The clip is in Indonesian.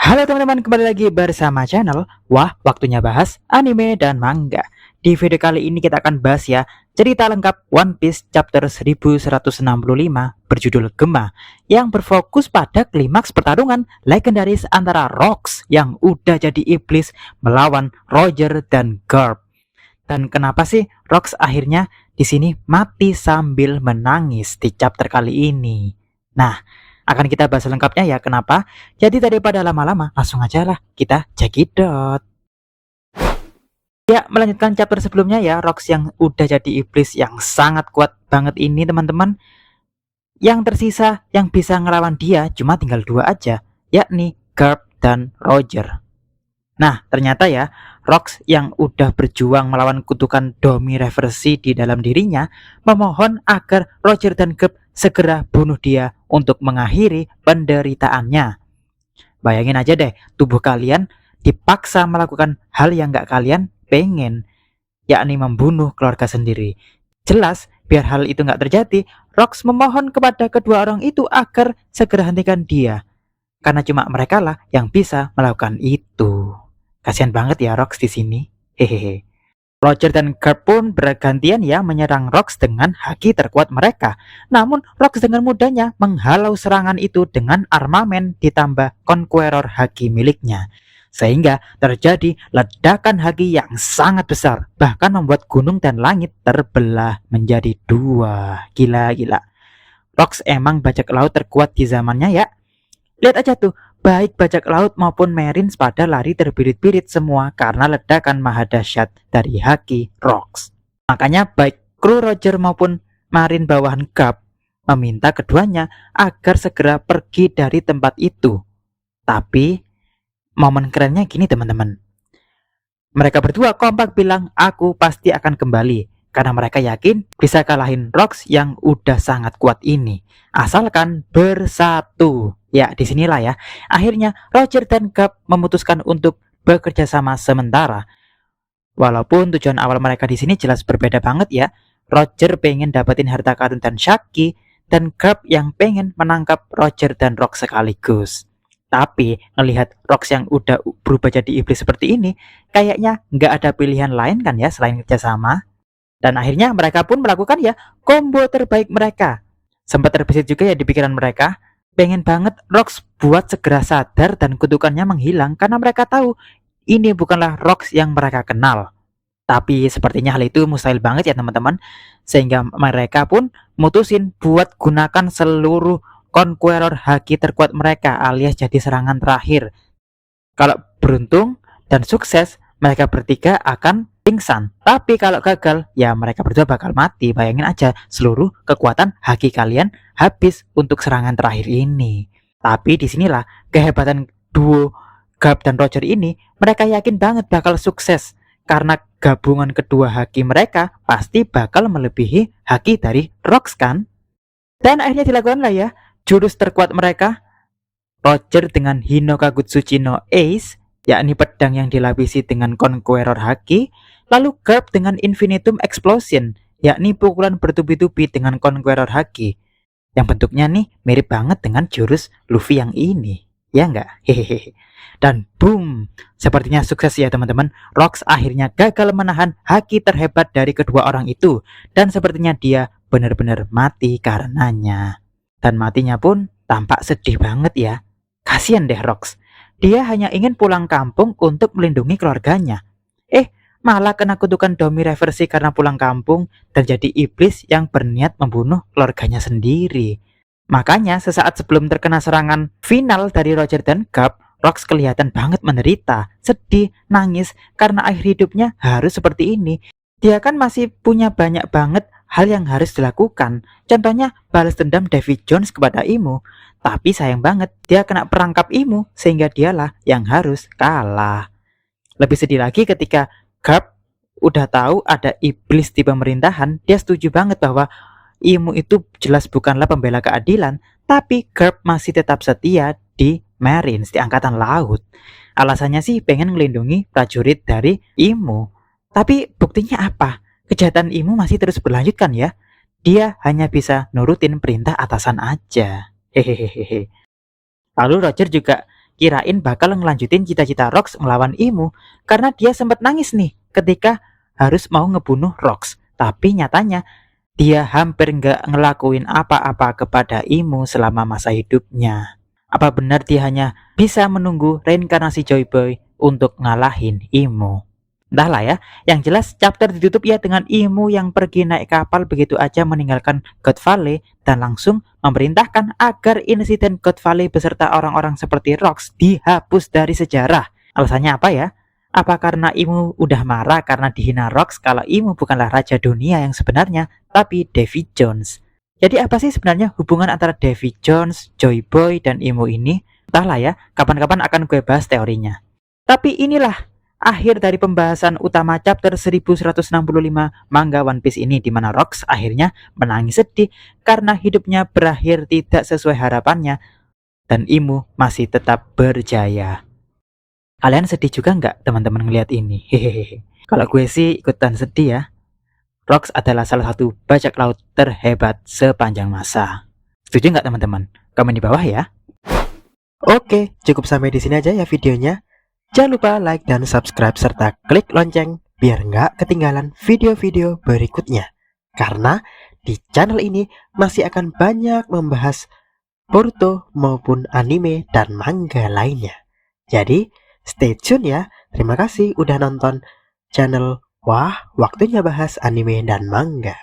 Halo teman-teman, kembali lagi bersama channel Wah Waktunya Bahas Anime dan Manga. Di video kali ini kita akan bahas ya cerita lengkap One Piece chapter 1165 berjudul Gema, yang berfokus pada klimaks pertarungan legendaris antara Rocks yang udah jadi iblis melawan Roger dan Garp. Dan kenapa sih Rocks akhirnya di sini mati sambil menangis di chapter kali ini? Nah, akan kita bahas lengkapnya ya kenapa. Jadi daripada lama-lama, langsung aja lah kita cekidot. Ya, melanjutkan chapter sebelumnya ya, Rocks yang udah jadi iblis yang sangat kuat banget ini teman-teman. Yang tersisa yang bisa ngelawan dia cuma tinggal dua aja, yakni Garp dan Roger. Nah, ternyata ya, Rocks yang udah berjuang melawan kutukan Domi Reversi di dalam dirinya memohon agar Roger dan Garp segera bunuh dia untuk mengakhiri penderitaannya. Bayangin aja deh, tubuh kalian dipaksa melakukan hal yang gak kalian pengen, yakni membunuh keluarga sendiri. Jelas, biar hal itu gak terjadi, Rocks memohon kepada kedua orang itu agar segera hentikan dia. Karena cuma mereka lah yang bisa melakukan itu. Kasihan banget ya Rocks di sini. Hehehe. Roger dan Garp pun bergantian ya menyerang Rocks dengan haki terkuat mereka. Namun Rocks dengan mudahnya menghalau serangan itu dengan armamen ditambah Conqueror haki miliknya. Sehingga terjadi ledakan haki yang sangat besar, bahkan membuat gunung dan langit terbelah menjadi dua. Gila-gila. Rocks emang bajak laut terkuat di zamannya ya. Lihat aja tuh, baik bajak laut maupun Marines pada lari terbirit-birit semua karena ledakan maha dahsyat dari haki Rocks. Makanya baik kru Roger maupun Marine bawahan Garp meminta keduanya agar segera pergi dari tempat itu. Tapi momen kerennya gini teman-teman. Mereka berdua kompak bilang aku pasti akan kembali karena mereka yakin bisa kalahin Rocks yang udah sangat kuat ini. Asalkan bersatu. Ya, disinilah ya. Akhirnya Roger dan Garp memutuskan untuk bekerja sama sementara. Walaupun tujuan awal mereka di sini jelas berbeda banget ya. Roger pengen dapetin harta karun dan Shaki, dan Garp yang pengen menangkap Roger dan Rocks sekaligus. Tapi ngelihat Rocks yang udah berubah jadi iblis seperti ini, kayaknya nggak ada pilihan lain kan ya selain kerjasama. Dan akhirnya mereka pun melakukan ya combo terbaik mereka. Sempat terbesit juga ya di pikiran mereka, pengen banget Rocks buat segera sadar dan kutukannya menghilang karena mereka tahu ini bukanlah Rocks yang mereka kenal. Tapi sepertinya hal itu mustahil banget ya teman-teman. Sehingga mereka pun mutusin buat gunakan seluruh Conqueror haki terkuat mereka alias jadi serangan terakhir. Kalau beruntung dan sukses, mereka bertiga akan pingsan. Tapi kalau gagal, ya mereka berdua bakal mati. Bayangin aja, seluruh kekuatan haki kalian habis untuk serangan terakhir ini. Tapi disinilah kehebatan duo Garp dan Roger ini. Mereka yakin banget bakal sukses. Karena gabungan kedua haki mereka pasti bakal melebihi haki dari Rocks kan. Dan akhirnya dilakukan lah ya jurus terkuat mereka. Roger dengan Hinokagutsuchi no Ace, yakni pedang yang dilapisi dengan Conqueror haki, lalu Garp dengan Infinitum Explosion, yakni pukulan bertubi-tubi dengan Conqueror haki, yang bentuknya nih mirip banget dengan jurus Luffy yang ini, ya enggak? Hehehe. Dan boom, sepertinya sukses ya teman-teman. Rocks akhirnya gagal menahan haki terhebat dari kedua orang itu, dan sepertinya dia benar-benar mati karenanya. Dan matinya pun tampak sedih banget ya. Kasian deh Rocks. Dia hanya ingin pulang kampung untuk melindungi keluarganya. Malah kena kutukan Domi Reversi karena pulang kampung dan jadi iblis yang berniat membunuh keluarganya sendiri. Makanya sesaat sebelum terkena serangan final dari Roger dan Garp, Rocks kelihatan banget menderita, sedih, nangis karena akhir hidupnya harus seperti ini. Dia kan masih punya banyak banget hal yang harus dilakukan. Contohnya balas dendam David Jones kepada Imu. Tapi sayang banget dia kena perangkap Imu sehingga dialah yang harus kalah. Lebih sedih lagi ketika Garp udah tahu ada iblis di pemerintahan. Dia setuju banget bahwa Imu itu jelas bukanlah pembela keadilan, tapi Garp masih tetap setia di Marines, di Angkatan Laut. Alasannya sih pengen melindungi prajurit dari Imu. Tapi buktinya apa? Kejahatan Imu masih terus berlanjut kan ya? Dia hanya bisa nurutin perintah atasan aja. Hehehe. Lalu Roger juga kirain bakal ngelanjutin cita-cita Rox ngelawan Imu karena dia sempat nangis nih ketika harus mau ngebunuh Rox. Tapi nyatanya dia hampir nggak ngelakuin apa-apa kepada Imu selama masa hidupnya. Apa benar dia hanya bisa menunggu reinkarnasi Joy Boy untuk ngalahin Imu? Entahlah ya, yang jelas chapter ditutup ya dengan Imu yang pergi naik kapal begitu aja meninggalkan God Valley dan langsung memerintahkan agar insiden God Valley beserta orang-orang seperti Rox dihapus dari sejarah. Alasannya apa ya? Apa karena Imu udah marah karena dihina Rox kalau Imu bukanlah raja dunia yang sebenarnya, tapi Davy Jones? Jadi apa sih sebenarnya hubungan antara Davy Jones, Joy Boy, dan Imu ini? Entahlah ya, kapan-kapan akan gue bahas teorinya. Tapi inilah akhir dari pembahasan utama chapter 1165 manga One Piece ini, di mana Rox akhirnya menangis sedih karena hidupnya berakhir tidak sesuai harapannya dan Imu masih tetap berjaya. Kalian sedih juga nggak teman-teman ngeliat ini? Hehehe. Kalau gue sih ikutan sedih ya. Rox adalah salah satu bajak laut terhebat sepanjang masa. Setuju nggak teman-teman? Komen di bawah ya. Oke, cukup sampai di sini aja ya videonya. Jangan lupa like dan subscribe serta klik lonceng biar nggak ketinggalan video-video berikutnya. Karena di channel ini masih akan banyak membahas Boruto maupun anime dan manga lainnya. Jadi stay tune ya. Terima kasih udah nonton channel Wah Waktunya Bahas Anime dan Manga.